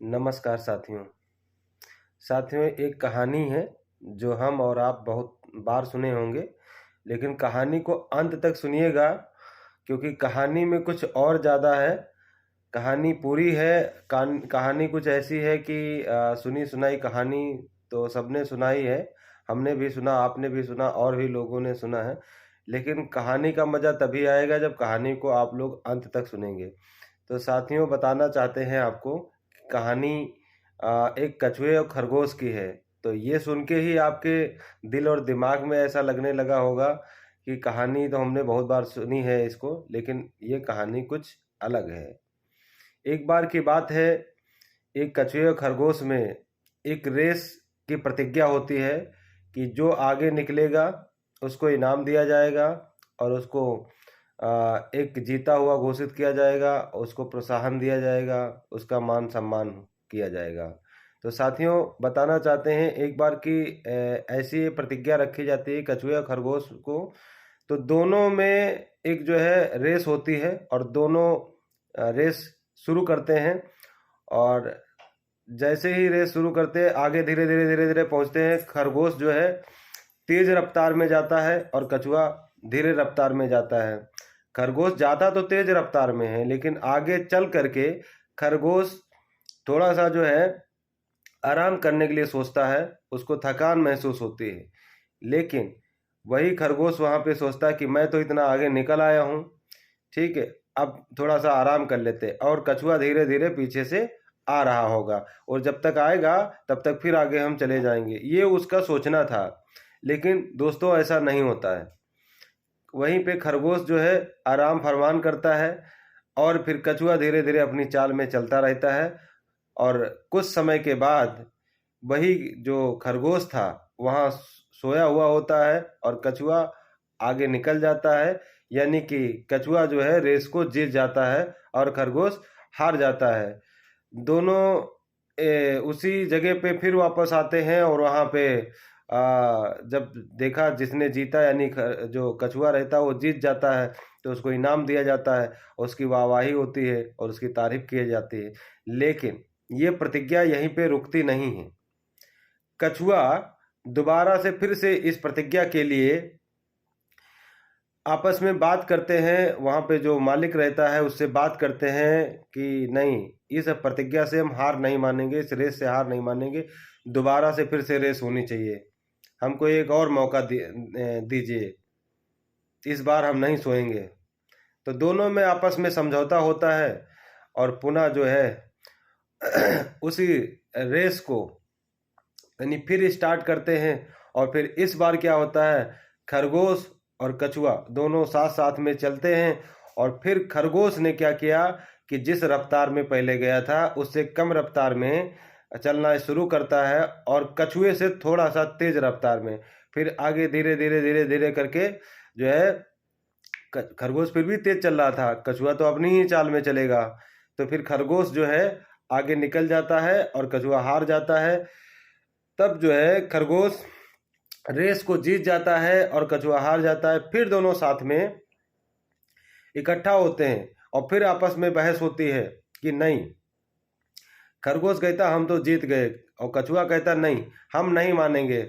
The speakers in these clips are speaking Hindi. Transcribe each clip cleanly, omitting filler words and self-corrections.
नमस्कार साथियों। साथियों, एक कहानी है जो हम और आप बहुत बार सुने होंगे, लेकिन कहानी को अंत तक सुनिएगा क्योंकि कहानी में कुछ और ज़्यादा है। कहानी पूरी है। कहानी कुछ ऐसी है कि सुनी सुनाई कहानी तो सबने सुना ही है। हमने भी सुना, आपने भी सुना और भी लोगों ने सुना है। लेकिन कहानी का मज़ा तभी आएगा जब कहानी को आप लोग अंत तक सुनेंगे। तो साथियों, बताना चाहते हैं आपको कहानी एक कछुए और खरगोश की है। तो ये सुन के ही आपके दिल और दिमाग में ऐसा लगने लगा होगा कि कहानी तो हमने बहुत बार सुनी है इसको, लेकिन ये कहानी कुछ अलग है। एक बार की बात है, एक कछुए और खरगोश में एक रेस की प्रतिज्ञा होती है कि जो आगे निकलेगा उसको इनाम दिया जाएगा और उसको एक जीता हुआ घोषित किया जाएगा, उसको प्रोत्साहन दिया जाएगा, उसका मान सम्मान किया जाएगा। तो साथियों, बताना चाहते हैं एक बार की ऐसी प्रतिज्ञा रखी जाती है कछुए और खरगोश को। तो दोनों में एक जो है रेस होती है और दोनों रेस शुरू करते हैं। और जैसे ही रेस शुरू करते हैं, आगे धीरे धीरे धीरे धीरे पहुंचते हैं। खरगोश जो है तेज रफ्तार में जाता है और कछुआ धीरे रफ्तार में जाता है। खरगोश ज़्यादा तो तेज रफ्तार में है, लेकिन आगे चल करके खरगोश थोड़ा सा जो है आराम करने के लिए सोचता है, उसको थकान महसूस होती है। लेकिन वही खरगोश वहाँ पे सोचता है कि मैं तो इतना आगे निकल आया हूँ, ठीक है, अब थोड़ा सा आराम कर लेते। और कछुआ धीरे धीरे पीछे से आ रहा होगा और जब तक आएगा तब तक फिर आगे हम चले जाएंगे, ये उसका सोचना था। लेकिन दोस्तों, ऐसा नहीं होता है। वहीं पे खरगोश जो है आराम फरमान करता है और फिर कछुआ धीरे धीरे अपनी चाल में चलता रहता है। और कुछ समय के बाद वही जो खरगोश था वहाँ सोया हुआ होता है और कछुआ आगे निकल जाता है। यानी कि कछुआ जो है रेस को जीत जाता है और खरगोश हार जाता है। दोनों उसी जगह पे फिर वापस आते हैं और वहाँ पे जब देखा जिसने जीता, यानी जो कछुआ रहता है वो जीत जाता है, तो उसको इनाम दिया जाता है, उसकी वाहवाही होती है और उसकी तारीफ की जाती है। लेकिन ये प्रतिज्ञा यहीं पे रुकती नहीं है। कछुआ दोबारा से फिर से इस प्रतिज्ञा के लिए आपस में बात करते हैं। वहाँ पे जो मालिक रहता है उससे बात करते हैं कि नहीं, इस प्रतिज्ञा से हम हार नहीं मानेंगे, इस रेस से हार नहीं मानेंगे, दोबारा से फिर से रेस होनी चाहिए, हमको एक और मौका दीजिए, इस बार हम नहीं सोएंगे। तो दोनों में आपस में समझौता होता है और पुनः जो है उसी रेस को यानी फिर स्टार्ट करते हैं। और फिर इस बार क्या होता है, खरगोश और कछुआ दोनों साथ साथ में चलते हैं। और फिर खरगोश ने क्या किया कि जिस रफ्तार में पहले गया था उससे कम रफ्तार में चलना शुरू करता है और कछुए से थोड़ा सा तेज रफ्तार में फिर आगे धीरे धीरे धीरे धीरे करके जो है खरगोश फिर भी तेज चल रहा था, कछुआ तो अपनी ही चाल में चलेगा। तो फिर खरगोश जो है आगे निकल जाता है और कछुआ हार जाता है। तब जो है खरगोश रेस को जीत जाता है और कछुआ हार जाता है। फिर दोनों साथ में इकट्ठा होते हैं और फिर आपस में बहस होती है कि नहीं, खरगोश कहता हम तो जीत गए और कछुआ कहता नहीं, हम नहीं मानेंगे।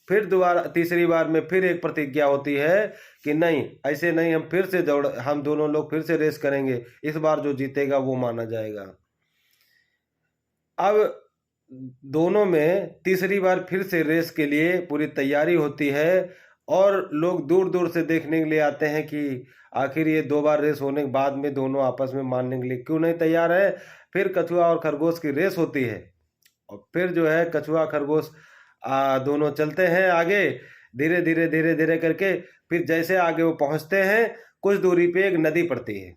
फिर दोबारा तीसरी बार में फिर एक प्रतिज्ञा होती है कि नहीं, ऐसे नहीं, हम दोनों लोग फिर से रेस करेंगे, इस बार जो जीतेगा वो माना जाएगा। अब दोनों में तीसरी बार फिर से रेस के लिए पूरी तैयारी होती है और लोग दूर दूर से देखने के लिए आते हैं कि आखिर ये दो बार रेस होने के बाद में दोनों आपस में मानने के लिए क्यों नहीं तैयार है। फिर कछुआ और खरगोश की रेस होती है और फिर जो है कछुआ खरगोश दोनों चलते हैं आगे धीरे धीरे धीरे धीरे करके। फिर जैसे आगे वो पहुंचते हैं, कुछ दूरी पे एक नदी पड़ती है।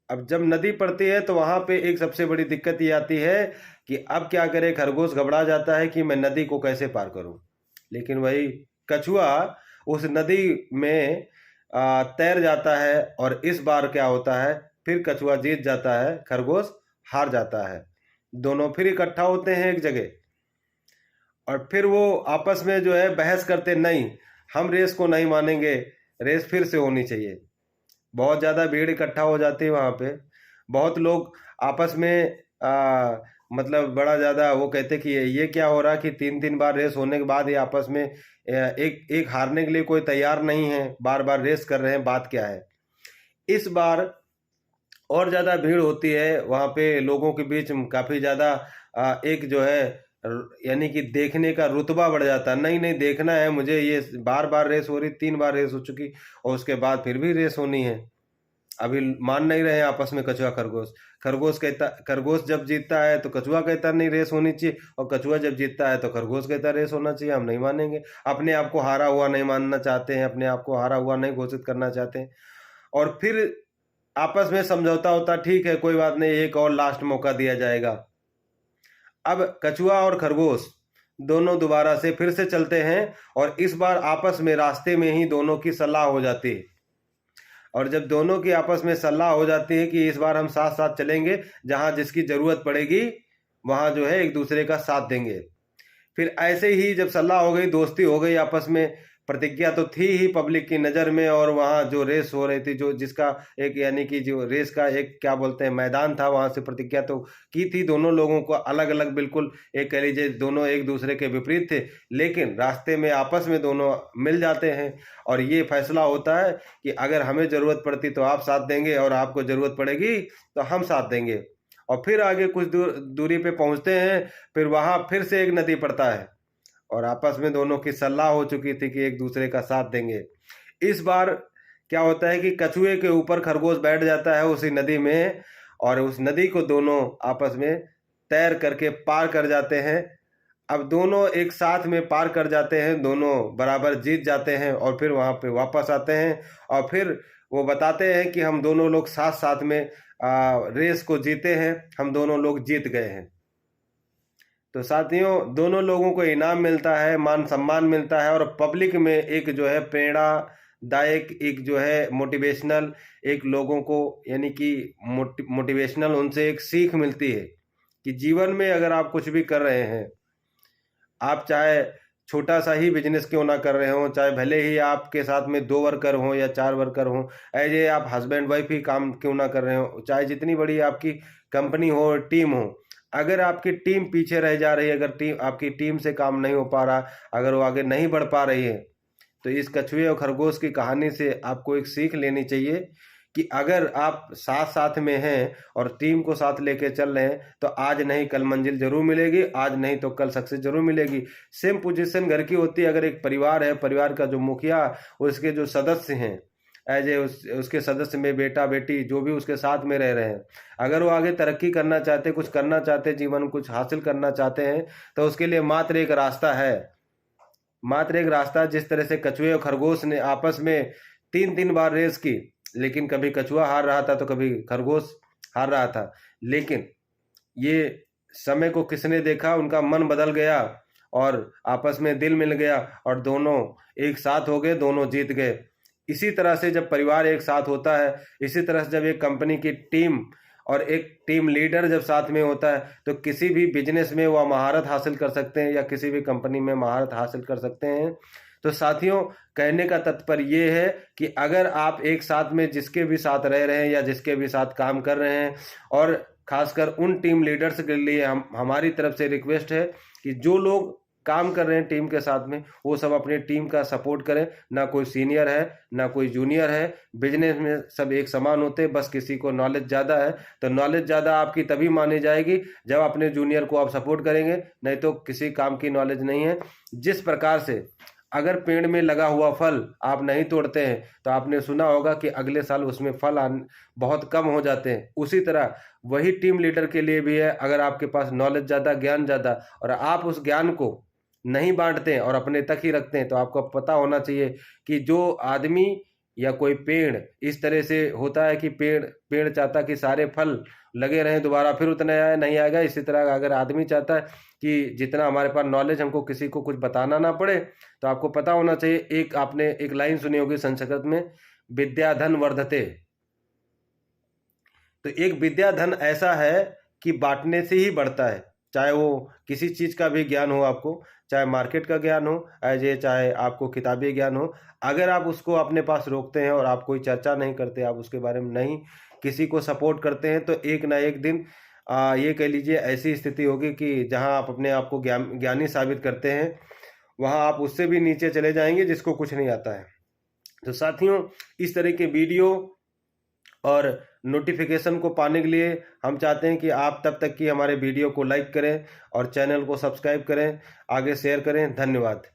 अब जब नदी पड़ती है तो वहां पे एक सबसे बड़ी दिक्कत ये आती है कि अब क्या करे, खरगोश घबरा जाता है कि मैं नदी को कैसे पार करूं। लेकिन वही कछुआ उस नदी में तैर जाता है और इस बार क्या होता है, फिर कछुआ जीत जाता है, खरगोश हार जाता है। दोनों फिर इकट्ठा होते हैं एक जगह और फिर वो आपस में जो है बहस करते, नहीं, हम रेस को नहीं मानेंगे, रेस फिर से होनी चाहिए। बहुत ज़्यादा भीड़ इकट्ठा हो जाती है वहाँ पे। बहुत लोग आपस में मतलब बड़ा ज़्यादा वो कहते कि ये क्या हो रहा कि 3-3 बार रेस होने के बाद ये आपस में एक एक हारने के लिए कोई तैयार नहीं है, बार बार रेस कर रहे हैं, बात क्या है। इस बार और ज़्यादा भीड़ होती है वहाँ पे, लोगों के बीच काफ़ी ज़्यादा एक जो है यानी कि देखने का रुतबा बढ़ जाता है, नहीं नहीं देखना है मुझे, ये बार बार रेस हो रही, 3 बार रेस हो चुकी और उसके बाद फिर भी रेस होनी है। अभी मान नहीं रहे हैं आपस में कछुआ खरगोश। खरगोश कहता, खरगोश जब जीतता है तो कछुआ कहता नहीं रेस होनी चाहिए, और कछुआ जब जीतता है तो खरगोश कहता रेस होना चाहिए। हम नहीं मानेंगे, अपने आप को हारा हुआ नहीं मानना चाहते हैं, अपने आप को हारा हुआ नहीं घोषित करना चाहते हैं। और फिर आपस में समझौता होता, ठीक है कोई बात नहीं, एक और लास्ट मौका दिया जाएगा। अब कछुआ और खरगोश दोनों दोबारा से फिर से चलते हैं, और इस बार आपस में रास्ते में ही दोनों की सलाह हो जाती है। और जब दोनों की आपस में सलाह हो जाती है कि इस बार हम साथ साथ चलेंगे, जहां जिसकी जरूरत पड़ेगी वहां जो है एक दूसरे का साथ देंगे। फिर ऐसे ही जब सलाह हो गई, दोस्ती हो गई आपस में, प्रतिज्ञा तो थी ही पब्लिक की नज़र में, और वहाँ जो रेस हो रही थी, जो जिसका एक यानी कि जो रेस का एक क्या बोलते हैं मैदान था, वहाँ से प्रतिज्ञा तो की थी। दोनों लोगों को अलग अलग बिल्कुल एक कह लीजिए दोनों एक दूसरे के विपरीत थे, लेकिन रास्ते में आपस में दोनों मिल जाते हैं। और ये फैसला होता है कि अगर हमें ज़रूरत पड़ती तो आप साथ देंगे, और आपको ज़रूरत पड़ेगी तो हम साथ देंगे। और फिर आगे कुछ दूरी पे पहुंचते हैं, फिर वहां फिर से एक नदी पड़ता है, और आपस में दोनों की सलाह हो चुकी थी कि एक दूसरे का साथ देंगे। इस बार क्या होता है कि कछुए के ऊपर खरगोश बैठ जाता है उसी नदी में, और उस नदी को दोनों आपस में तैर करके पार कर जाते हैं। अब दोनों एक साथ में पार कर जाते हैं, दोनों बराबर जीत जाते हैं, और फिर वहां पे वापस आते हैं, और फिर वो बताते हैं कि हम दोनों लोग साथ साथ में रेस को जीते हैं, हम दोनों लोग जीत गए हैं। तो साथियों, दोनों लोगों को इनाम मिलता है, मान सम्मान मिलता है, और पब्लिक में एक जो है प्रेरणादायक, एक जो है मोटिवेशनल, एक लोगों को यानी कि मोटिवेशनल उनसे एक सीख मिलती है कि जीवन में अगर आप कुछ भी कर रहे हैं, आप चाहे छोटा सा ही बिजनेस क्यों ना कर रहे हो, चाहे भले ही आपके साथ में 2 वर्कर हों या 4 वर्कर हों, ऐसे आप हस्बैंड वाइफ ही काम क्यों ना कर रहे हो, चाहे जितनी बड़ी आपकी कंपनी हो, टीम हो, अगर आपकी टीम पीछे रह जा रही है, अगर टीम आपकी टीम से काम नहीं हो पा रहा, अगर वो आगे नहीं बढ़ पा रही है, तो इस कछुए और खरगोश की कहानी से आपको एक सीख लेनी चाहिए कि अगर आप साथ साथ में हैं और टीम को साथ लेके चल रहे हैं, तो आज नहीं कल मंजिल जरूर मिलेगी, आज नहीं तो कल सक्सेस जरूर मिलेगी। सेम पोजीशन घर की होती है। अगर एक परिवार है, परिवार का जो मुखिया, उसके जो सदस्य हैं, एज ए उसके सदस्य में बेटा बेटी जो भी उसके साथ में रह रहे हैं, अगर वो आगे तरक्की करना चाहते, कुछ करना चाहते, जीवन में कुछ हासिल करना चाहते हैं, तो उसके लिए मात्र एक रास्ता है, मात्र एक रास्ता। जिस तरह से कछुए और खरगोश ने आपस में 3-3 बार रेस की, लेकिन कभी कछुआ हार रहा था तो कभी खरगोश हार रहा था, लेकिन ये समय को किसने देखा, उनका मन बदल गया और आपस में दिल मिल गया, और दोनों एक साथ हो गए, दोनों जीत गए। इसी तरह से जब परिवार एक साथ होता है, इसी तरह से जब एक कंपनी की टीम और एक टीम लीडर जब साथ में होता है, तो किसी भी बिजनेस में वह महारत हासिल कर सकते हैं, या किसी भी कंपनी में महारत हासिल कर सकते हैं। तो साथियों, कहने का तात्पर्य ये है कि अगर आप एक साथ में जिसके भी साथ रह रहे हैं या जिसके भी साथ काम कर रहे हैं, और खासकर उन टीम लीडर्स के लिए हमारी तरफ से रिक्वेस्ट है कि जो लोग काम कर रहे हैं टीम के साथ में, वो सब अपनी टीम का सपोर्ट करें। ना कोई सीनियर है, ना कोई जूनियर है, बिजनेस में सब एक समान होते हैं, बस किसी को नॉलेज ज़्यादा है, तो नॉलेज ज़्यादा आपकी तभी मानी जाएगी जब अपने जूनियर को आप सपोर्ट करेंगे, नहीं तो किसी काम की नॉलेज नहीं है। जिस प्रकार से अगर पेड़ में लगा हुआ फल आप नहीं तोड़ते हैं, तो आपने सुना होगा कि अगले साल उसमें फल बहुत कम हो जाते हैं। उसी तरह वही टीम लीडर के लिए भी है। अगर आपके पास नॉलेज ज़्यादा, ज्ञान ज़्यादा, और आप उस ज्ञान को नहीं बांटते हैं और अपने तक ही रखते हैं, तो आपको पता होना चाहिए कि जो आदमी या कोई पेड़ इस तरह से होता है कि पेड़ पेड़ चाहता कि सारे फल लगे रहें, दोबारा फिर उतना नहीं आएगा। इसी तरह अगर आदमी चाहता है कि जितना हमारे पास नॉलेज, हमको किसी को कुछ बताना ना पड़े, तो आपको पता होना चाहिए। एक आपने एक लाइन सुनी होगी संस्कृत में, विद्या धन वर्धते। तो एक विद्या धन ऐसा है कि बांटने से ही बढ़ता है। चाहे वो किसी चीज का भी ज्ञान हो आपको, चाहे मार्केट का ज्ञान हो, चाहे आपको किताबी ज्ञान हो, अगर आप उसको अपने पास रोकते हैं और आप कोई चर्चा नहीं करते, आप उसके बारे में नहीं किसी को सपोर्ट करते हैं, तो एक ना एक दिन ये कह लीजिए ऐसी स्थिति होगी कि जहां आप अपने आप को ज्ञानी साबित करते हैं, वहां आप उससे भी नीचे चले जाएंगे जिसको कुछ नहीं आता है। तो साथियों, इस तरह के वीडियो और नोटिफिकेशन को पाने के लिए हम चाहते हैं कि आप तब तक कि हमारे वीडियो को लाइक करें और चैनल को सब्सक्राइब करें, आगे शेयर करें। धन्यवाद।